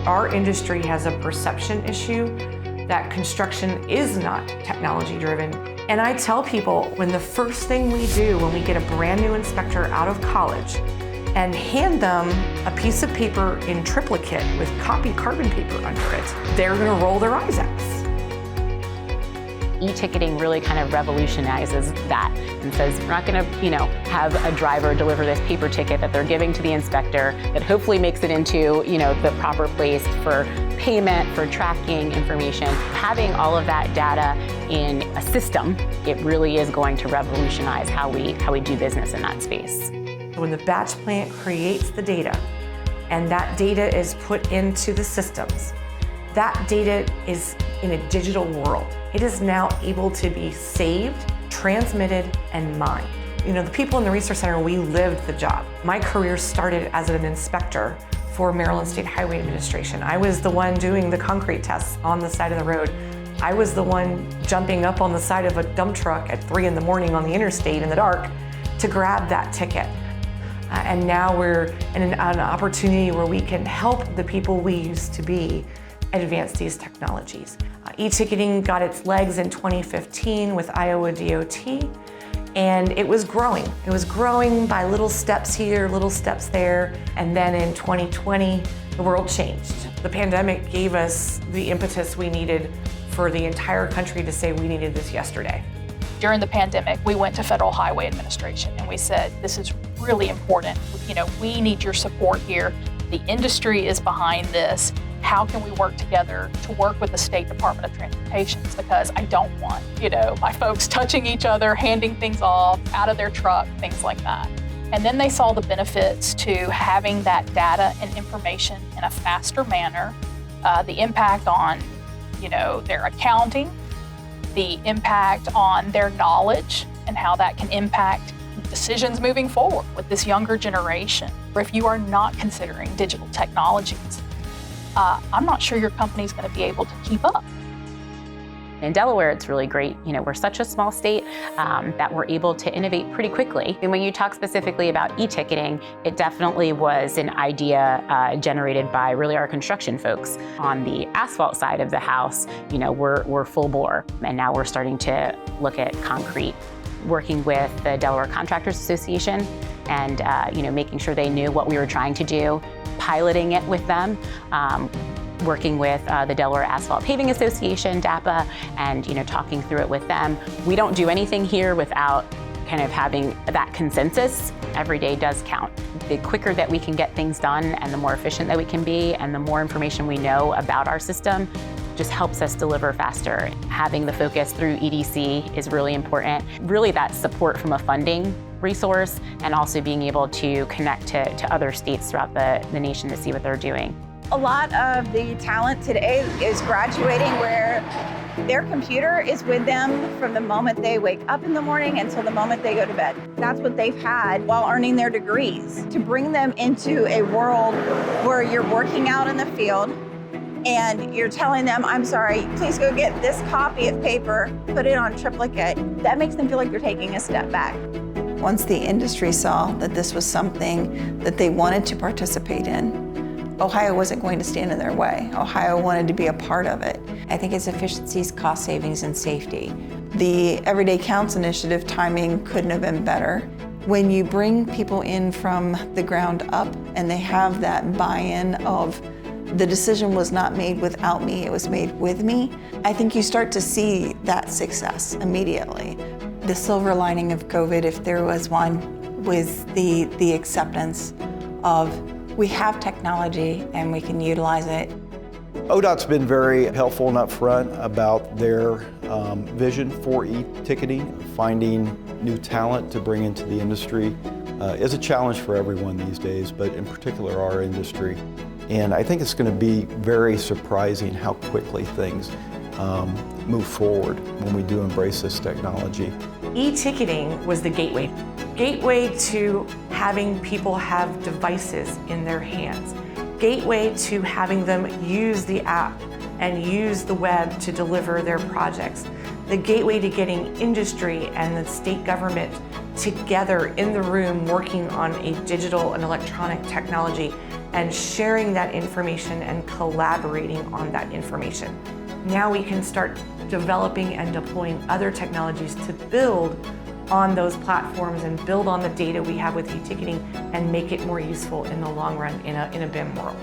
Our industry has a perception issue that construction is not technology driven. And I tell people, when the first thing we do when we get a brand new inspector out of college and hand them a piece of paper in triplicate with copied carbon paper under it, they're gonna roll their eyes at us. E-ticketing really kind of revolutionizes that and says we're not going to, have a driver deliver this paper ticket that they're giving to the inspector that hopefully makes it into, the proper place for payment, for tracking information. Having all of that data in a system, it really is going to revolutionize how we do business in that space. When the batch plant creates the data and that data is put into the systems, that data is in a digital world. It is now able to be saved, transmitted, and mined. The people in the Resource Center, we lived the job. My career started as an inspector for Maryland State Highway Administration. I was the one doing the concrete tests on the side of the road. I was the one jumping up on the side of a dump truck at 3 in the morning on the interstate in the dark to grab that ticket. And now we're in an opportunity where we can help the people we used to be advance these technologies. E-ticketing got its legs in 2015 with Iowa DOT, and it was growing. It was growing by little steps here, little steps there, and then in 2020, the world changed. The pandemic gave us the impetus we needed for the entire country to say we needed this yesterday. During the pandemic, we went to Federal Highway Administration and we said, this is really important. We need your support here. The industry is behind this. How can we work together to work with the State Department of Transportation? Because I don't want, my folks touching each other, handing things off out of their truck, things like that. And then they saw the benefits to having that data and information in a faster manner, the impact on, their accounting, the impact on their knowledge and how that can impact decisions moving forward with this younger generation. Or if you are not considering digital technologies, I'm not sure your company's going to be able to keep up. In Delaware, it's really great. We're such a small state that we're able to innovate pretty quickly. And when you talk specifically about e-ticketing, it definitely was an idea generated by really our construction folks. On the asphalt side of the house, we're full bore, and now we're starting to look at concrete, working with the Delaware Contractors Association and making sure they knew what we were trying to do, piloting it with them, working with the Delaware Asphalt Paving Association, DAPA, and talking through it with them. We don't do anything here without kind of having that consensus. Every day does count. The quicker that we can get things done and the more efficient that we can be and the more information we know about our system just helps us deliver faster. Having the focus through EDC is really important. Really that support from a funding resource and also being able to connect to other states throughout the nation to see what they're doing. A lot of the talent today is graduating where their computer is with them from the moment they wake up in the morning until the moment they go to bed. That's what they've had while earning their degrees. To bring them into a world where you're working out in the field and you're telling them, I'm sorry, please go get this copy of paper, put it on triplicate, that makes them feel like they're taking a step back. Once the industry saw that this was something that they wanted to participate in, Ohio wasn't going to stand in their way. Ohio wanted to be a part of it. I think it's efficiencies, cost savings, and safety. The Everyday Counts initiative timing couldn't have been better. When you bring people in from the ground up and they have that buy-in of the decision was not made without me, it was made with me, I think you start to see that success immediately. The silver lining of COVID, if there was one, was the acceptance of we have technology and we can utilize it. ODOT's been very helpful and upfront about their vision for e-ticketing. Finding new talent to bring into the industry is a challenge for everyone these days, but in particular our industry. And I think it's going to be very surprising how quickly things move forward when we do embrace this technology. E-ticketing was the gateway to having people have devices in their hands, gateway to having them use the app and use the web to deliver their projects, the gateway to getting industry and the state government together in the room working on a digital and electronic technology and sharing that information and collaborating on that information. Now we can start developing and deploying other technologies to build on those platforms and build on the data we have with e-ticketing and make it more useful in the long run in a BIM world.